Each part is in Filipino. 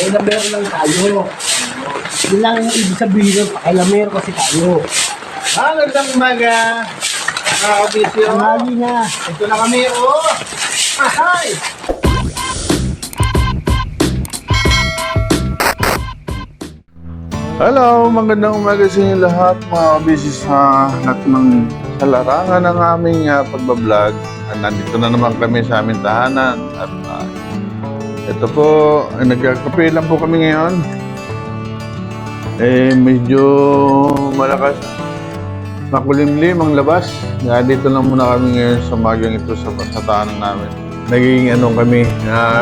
pakailamero lang tayo. Yun lang yung ibig sabihin ng pakailamero kasi tayo. Magandang umaga. Nakakabisyo. Tanghali na. Ito na kami, oh. Hi! Hello, magandang umaga sa inyo lahat, mga kabisi sa lahat sa larangan ng aming pagbablog. Nandito na naman kami sa aming tahanan at ito po, nagkakape lang po kami ngayon. Medyo malakas, makulimlim ang labas. Dito lang muna kami ngayon sa magang ito sa tahanan namin. Naging kami,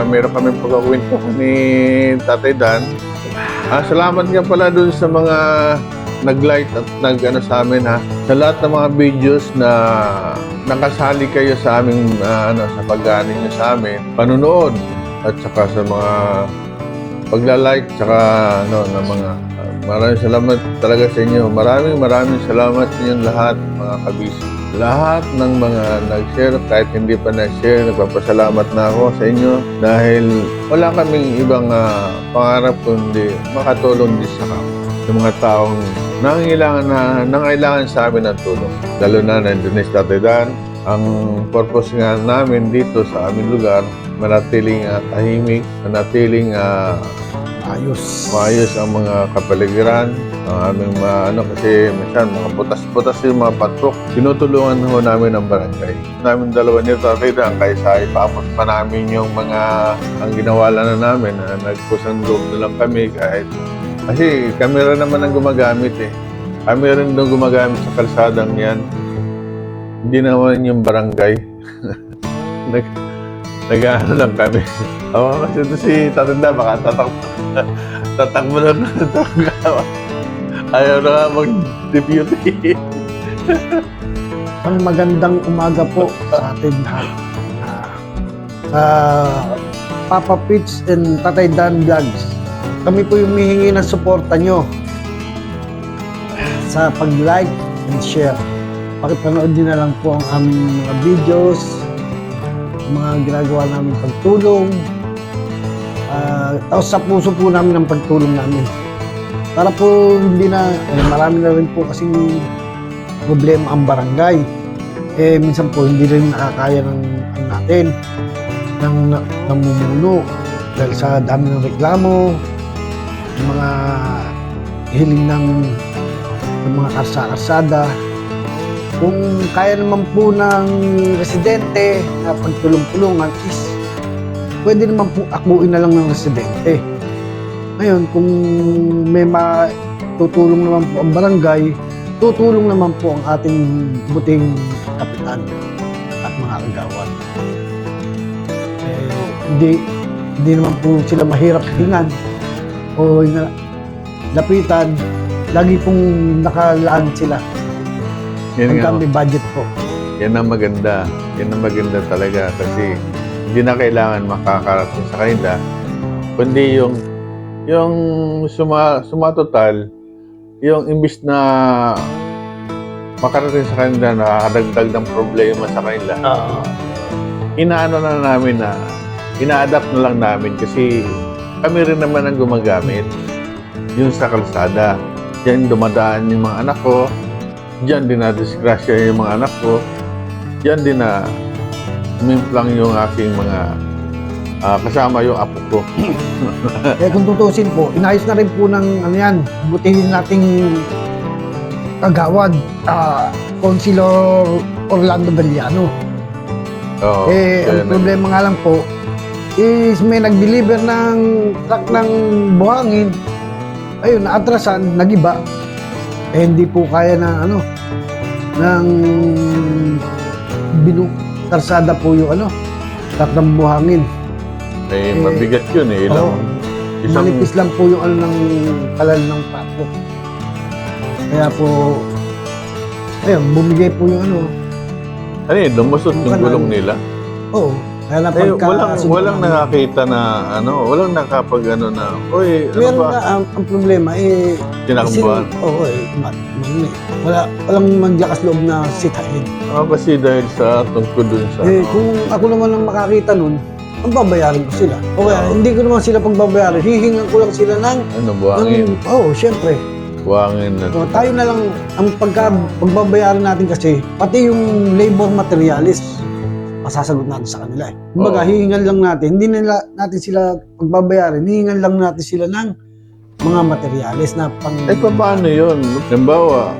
meron kami pagkakwento ni Tatay Dan. Salamat nga pala dun sa mga nag-like at sa amin ha. Sa lahat ng mga videos na nakasali kayo sa aming sa pag-aani nyo sa amin, panunood at saka sa mga pagla-like saka ng mga maraming salamat talaga sa inyo. Maraming salamat sa inyong lahat mga kabisi. Lahat ng mga nag-share, kahit hindi pa nag-share, nagpapasalamat na ako sa inyo dahil wala kaming ibang pangarap kundi makatulong din sa mga taong nangailangan sa amin ng tulong. Lalo na nandun si Tatay Dan. Ang purpose nga namin dito sa aming lugar, manatiling tahimik, manatiling maayos ang mga kapaligiran, ang aming kasi minsan mga butas-butas yung mga patrok. Tinutulungan ho namin ang barangay. Namin dalawa nito Tatay Dan, kaysa ipaamot pa namin yung mga ang ginawa lang na namin, nagkusang loob na lang kami kasi kamera naman ang gumagamit Kami rin doon gumagamit sa kalsadang yan. Hindi naman yung barangay. Nag-ano lang kami. Kasi ito si Tatay Dan, baka tatakbo lang ito. Ayaw na nga mag-deputy. Ang magandang umaga po sa atin lahat. Papa Pitch and Tatay Dan Vlogs. Kami po yung humihingi ng suporta nyo sa pag-like and share. Pakipanood din na lang po ang aming mga videos, mga ginagawa namin pagtulong. Tapos sa puso po namin ang pagtulong namin. Para po hindi na, marami na rin po kasing problema ang barangay. Minsan po hindi rin nakakaya ng natin, ng namumuno. Dahil sa dami ng reklamo, mga hiling ng mga karsada. Kung kaya naman po ng residente na pagtulong-tulungan is pwede naman po akuin na lang ng residente. Ngayon, kung may matutulong naman po ang barangay, tutulong naman po ang ating buting kapitan at mga kagawad. Hindi naman po sila mahirap hingan o lapitan. Lagi pong nakalaan sila. Hanggang may budget po. Yan ang maganda. Yan ang maganda talaga kasi hindi na kailangan makakarating sa kanila, kundi yung sumatotal, yung imbis na makarating sa kanila, nakakadagdag ng problema sa kanila. Inaano na namin ina-adapt na lang namin kasi kami rin naman ang gumagamit. Yung sa kalsada, diyan dumadaan yung mga anak ko, diyan din na-disgrasya yung mga anak ko, diyan din na mimplang yung aking mga kasama yung apo ko. Kung tutusin po, inayos na rin po ng yan, butihin nating kagawad, Councilor Orlando Beliano. Ang problema nga lang po is may nag-deliver ng truck ng buhangin. Ayun, naatrasan, nagiba. Hindi po kaya ng karsada po yung truck ng buhangin. Mabigat yun Manipis lang po yung ng kalal ng pato. Kaya po, ayun, bumigay po yung lumusot yung gulong nila? Oo. Kaya na walang nakakita na walang nakapag na, oy, meron ba? Ang problema tinakbuhan. Walang maglakas loob na sitahin. Kasi dahil sa tungkol dun sa kung ako naman ang makakita nun, pagbabayaran ko sila. O kaya, hindi ko naman sila pagbabayaran. Hihingan ko lang sila ng... Ano, buhangin? Syempre. Buhangin na. So, tayo na lang, ang pagbabayaran natin kasi, pati yung labor materialis, masasagot natin sa kanila eh. Kumbaga, Oo. hihingan lang natin, hindi nila natin sila pagbabayaran, hihingan lang natin sila ng mga materialis na pang... Paano yun? Halimbawa,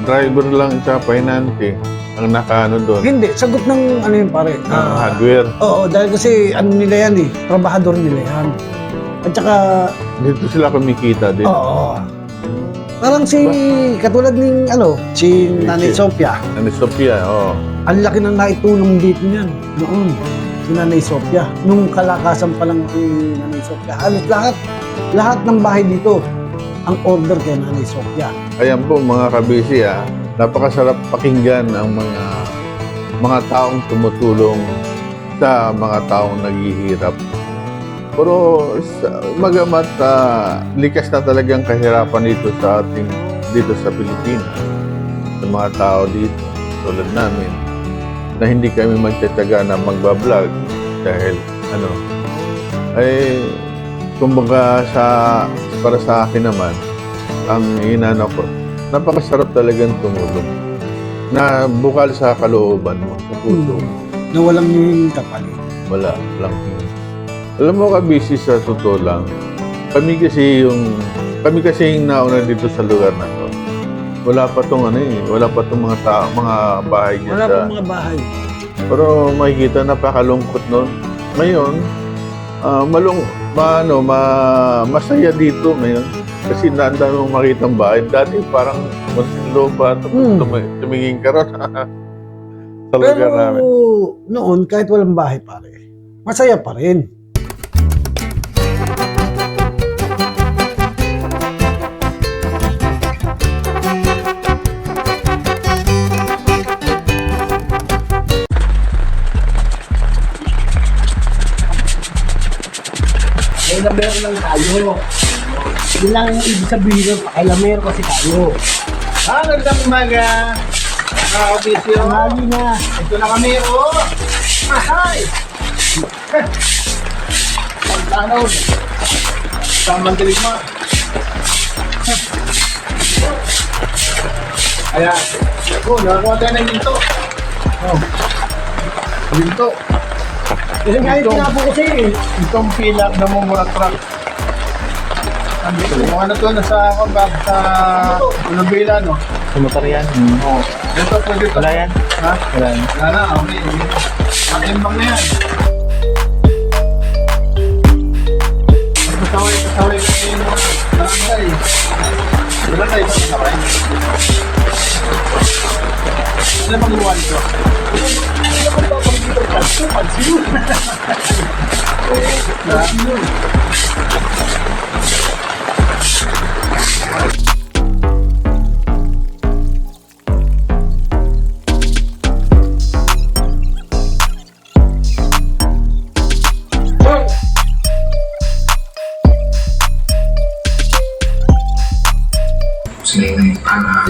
driver lang sa pinante ang nakaano doon. Hindi, sagot ng ano yun pare. Hardware. Oo, dahil kasi ano nila yan eh, trabahador nila yan. At saka, Dito sila kumikita din. oo. Parang si, katulad ng si Nanay Sophia, Ano, Sophia, oo. ang laki ng naitulong dito niyan noon. Si Nanay Sophia. Nung kalakasan pa lang si Nanay Sophia. Halos lahat ng bahay dito, ang order kay Nanay Sophia. Ayan po mga kabisi, napakasarap pakinggan ang mga taong tumutulong sa mga taong naghihirap. Pero magamat likas na talagang kahirapan dito sa Pilipinas, sa mga tao dito tulad namin, na hindi kami magtataga na magbablog dahil kumbaga para sa akin naman, ang inano ko, napakasarap talagang tumulong na bukal sa kalooban mo, sa puso mo. Na walang yung kapalit. Wala lang. Alam mo ka, busy sa totoo lang. Kami kasi yung nauna dito sa lugar na to. Wala pa tong wala pa tong mga bahay dyan Wala sa... pang mga bahay. Pero makikita, napakalungkot nun. Ngayon, masaya dito ngayon. Kasi naandang mong makitang bahay. Dati parang masinlo pa. Tumingin ka ron sa lugar Pero namin. noon, kahit walang bahay pare, masaya pa rin. Pakailamero lang tayo. Yun lang yung ibig sabihin ng pakailamero kasi tayo. Magandang umaga, mga kabisyo. Tanghali na. Ito na kami, oh! Mahay! Pagtanod. Tamang diligma. Ayan. Ako, nakakuha tayo ng ginto. Oh. Ginto. Kasi ngayon tinapo kasi eh. Itong pilak na mumurak-rak. Yung ano to, nasa kumbag sa Ulubila, no? Sumutar yan. Oo. Ito, pwede to. Wala yan. Ha? Wala yan. Wala na, okay. Matimbang na yan. Kasaway na yung barangay. Barangay ito, kasaway. Ano bang luwa nito?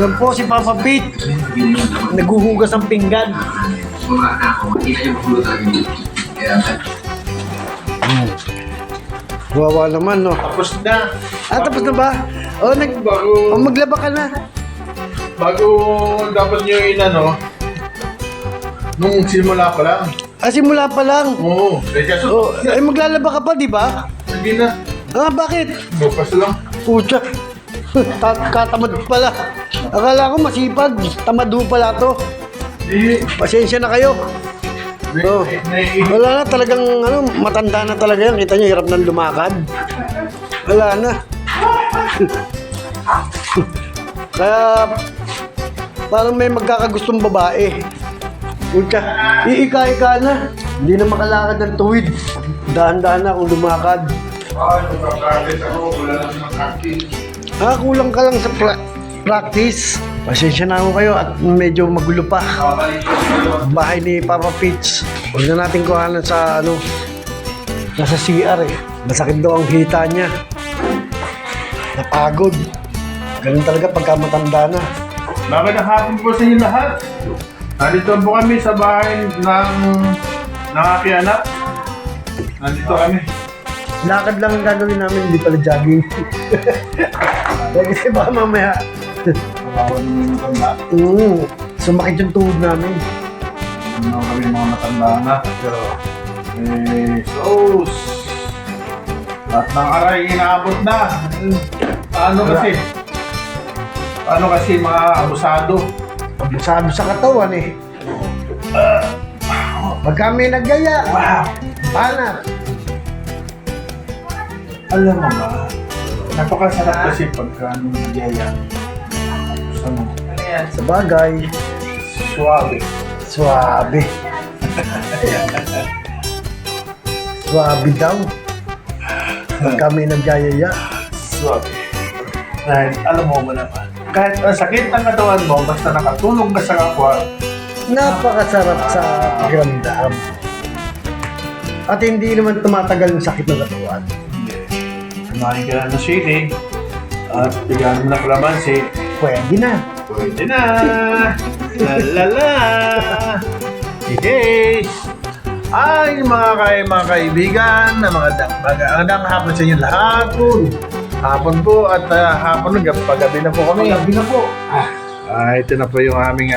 Yan po si Papa Pete. Naghuhugas ng pinggan. Wawa naman, no? Tapos na. Tapos na ba? Maglaba ka na. Bago dapat nyo nung simula pa lang. Simula pa lang. Oo. Maglalaba ka pa, di ba? Hindi na. Bakit? Bukas lang. Pucha. Katamad pala. Akala ko masipag. Tamad ho pala to. Pasensya na kayo. Oh. Wala na talagang matanda na talaga yan. Kita niyo, hirap nang lumakad. Wala na. Kaya parang may magkakagustong babae. Pucha, iika-ika na. Hindi na makalakad ng tuwid. Dahan-dahan na kung lumakad. Kulang ka lang sa practice. Pasensya na ako kayo at medyo magulo pa. Bahay ni Papa Peach. Huwag na natin kuhanan sa nasa CR eh. Masakit daw ang hita niya. Napagod. Ganun talaga pagka matanda na. Magandang hapon po sa inyo lahat. Nandito po kami sa bahay ng aking anak. Nandito kami. Lakad lang ang gagawin namin, hindi pala jogging. Kasi baka mamaya, Kawawan ng matanda. sumakit yung tuhod namin. Ano kami mga matanda na. Pero, sos. Lahat ng aray inaabot na. Paano kasi mga abusado? Abusado sa katawan eh. Pag kami naggaya, paano? Alam mo ba, napakasarap kasi pagka nagyaya. Ano? Sa bagay, Suwabe. swabe. Swabe daw. Pag kami naggayaya. Suwabe. Dahil alam mo ba naman, kahit ang sakit ang katawan mo, basta nakatulong ka sa kapwa, Napakasarap sa pakiramdam. At hindi naman tumatagal yung sakit ng katawan. kumain ka na ng sili, at bigyan mo na kalamansi, Pwede na. pwede na! La la la! Yes! Ay, mga kaibigan, na magandang hapon sa inyo lahat. Hapon po at hapon, paggabi na po kami. Paggabi na po. Ito na po yung aming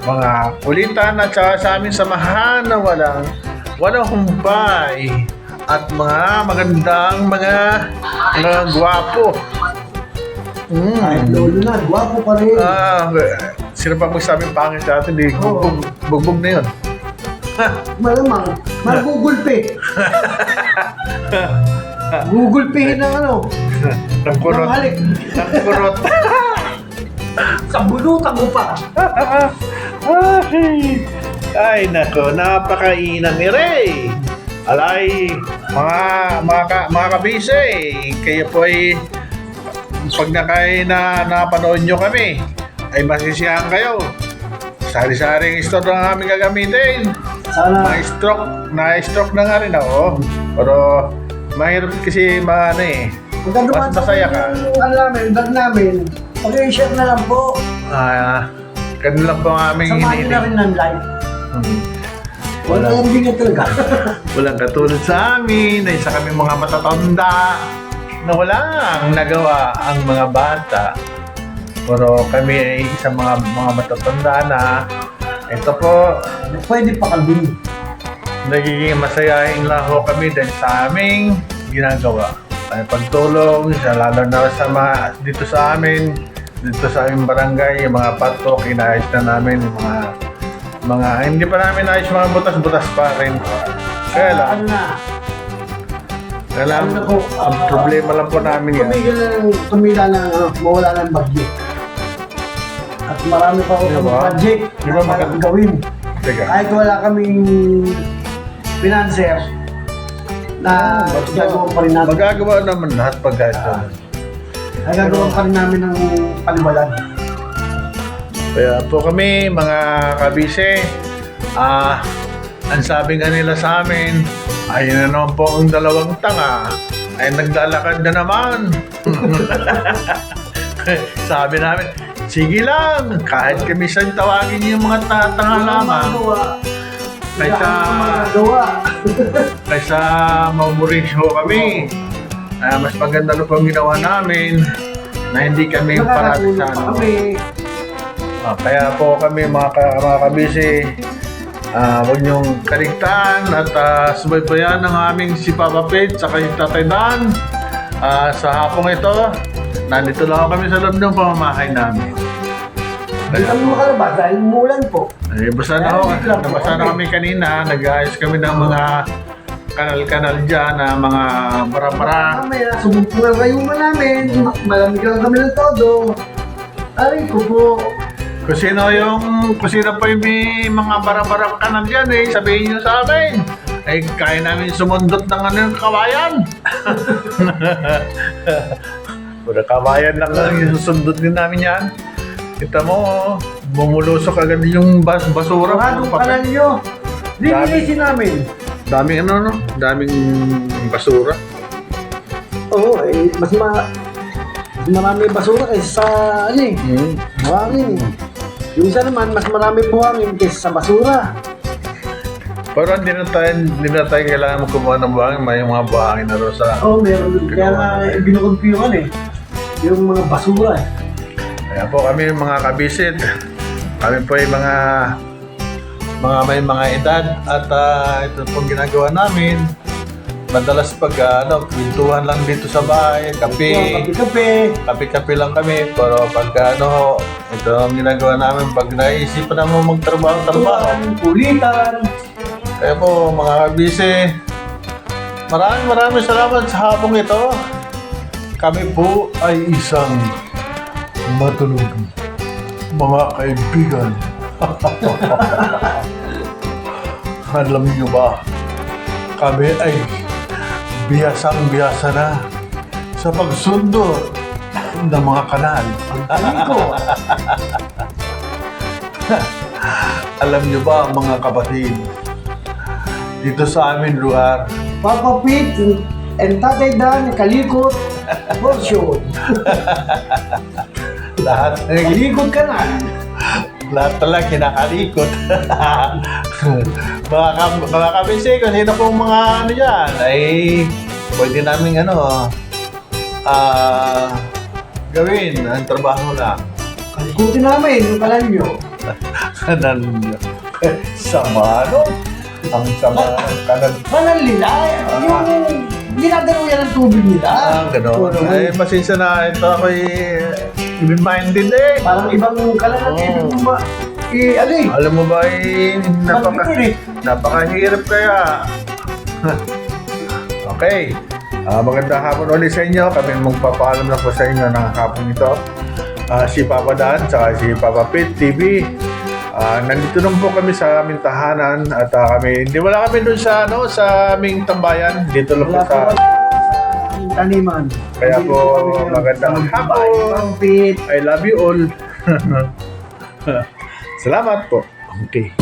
mga kulitan at saka sa aming samahan na walang humpay at mga magandang mga gwapo. Kahit lolo na, gwapo pa rin. Sino pa magsabing pangit sa atin? Di, bugbog na yun. Malamang, magugulpi. Gugulpihin ng ano, Ng kurot. ng halik. Ng kurot. Sa bulutan mo pa. Ay, nako, napakainam ni Ray. Alay, mga kabise, kayo po ay pag napanood nyo kami, ay masisiyahan kayo. Sari-saring store na aming gagamitin. Sana, Na-stroke na nga rin ako. Pero mahirap kasi pagka mas masaya ka. Ano namin, vlog namin, pag-i-share na lang po. Ganun lang po ang aming Samahan nyo na rin ng live. Wala yung bingat talaga. Walang katulad sa amin na isa kami mga matatanda na walang nagawa ang mga bata. Pero kami ay isang mga matatanda na ito po, Pwede pa kalbin. nagiging masayahin lang ho kami dahil sa aming ginagawa. Ay pagtulong, lalo na sa dito sa amin, dito sa aming barangay, yung mga patok, inaayos na namin yung mga hindi pa namin ayos mga butas-butas pa rin. Kaya lang, Ano na po, ang problema lang po namin yan. tumila ng mawala ng bagyo. At marami pa ako Diba? project Diba na maganda? gawin. Teka, Kahit wala kaming financer na gagawa pa rin namin. magagawa naman lahat pag kahit ganun. Ay gagawa pa rin namin ng paliwalan. Kaya po kami, mga kabise, ang sabi nga nila sa amin, ayun na naman po ang dalawang tanga, ay naglalakad na naman. Sabi namin, sige lang, kahit kami saan tawagin yung mga tanga lamang, kaysa mamurisyo kami. Mas maganda na po ang ginawa namin na hindi kami parati sa ano. Kaya po kami mga kabisi, huwag niyong kaligtaan at subaybayan ng aming si Papa Pete sa si Tatay Dan. Sa hapong ito, nandito lang kami sa loob ng pamamahay namin. Hindi kami makalabas dahil umulan po. Basta na kami kanina, nag-ayos kami ng mga kanal-kanal dyan na mga bara-bara. Mamaya, subok po ang rayuma namin. Malamig lang kami ng todo. Aray ko po. Kung sino pa yung may mga bara-bara kanal dyan sabihin nyo sa amin. Kaya namin sumundot ng kawayan. Pura kawayan lang yung susundot din namin yan. Kita mo, bumulusok agad yung basura. Maradong kanal nyo. Lilinisin namin. Daming daming basura. Oo, mas marami basura kaysa sa buhangin. Yung isa naman, mas marami buhangin kaysa sa basura. Pero hindi na tayo kailangan kumuha ng buhangin. May mga buhangin na rin sa... Oo, meron. Kaya nga, binukod ko yung ano eh. Yung mga basura eh. Kaya po kami mga kabisit. Kami po ay mga may mga edad. At ito pong ginagawa namin. Madalas pag kwentuhan lang dito sa bahay. Kape-kape. Kape-kape lang kami. Pero pag ito ang ginagawa namin. Pag naisipan naman magtrabaho. Kulitan. Kaya po mga kabisi, maraming salamat sa hapong ito. Kami po ay isang matulog mga kaibigan. Alam niyo ba, kami ay bihasang-bihasa na sa pagsundo ng mga kanal. Ko. Alam niyo ba mga kapatid, dito sa amin lugar, Papa Pete and Tatay Dan, kalikot. Portion. lahat Kalikot ka na. lahat talaga kinakalikot. mga kabisi, kung sino pong mga ano dyan, ay pwede namin gawin ang trabaho na. Kalikutin namin yung kalan nyo. Kanan sama, no? Ang sama ng kanan. Kalan nila. Yung dinadalo yan ang tubig nila. Gano'n. Ay, pasensya na. Ito ako'y even-minded eh. Parang ibang kalan natin. Ano eh. Alam mo ba, Bakit eh? napakahirap kaya. Okay. Magandang hapon ulit sa inyo. Kami magpapaalam na po sa inyo ng hapon ito. Si Papa Dan, saka si Papa Pete TV. Nandito lang po kami sa aming tahanan at wala kami doon sa sa aming tambayan. Dito lang po Wala sa pa taniman. kaya po magandang hapon. Pete. I love you all. Salamat po. Okay.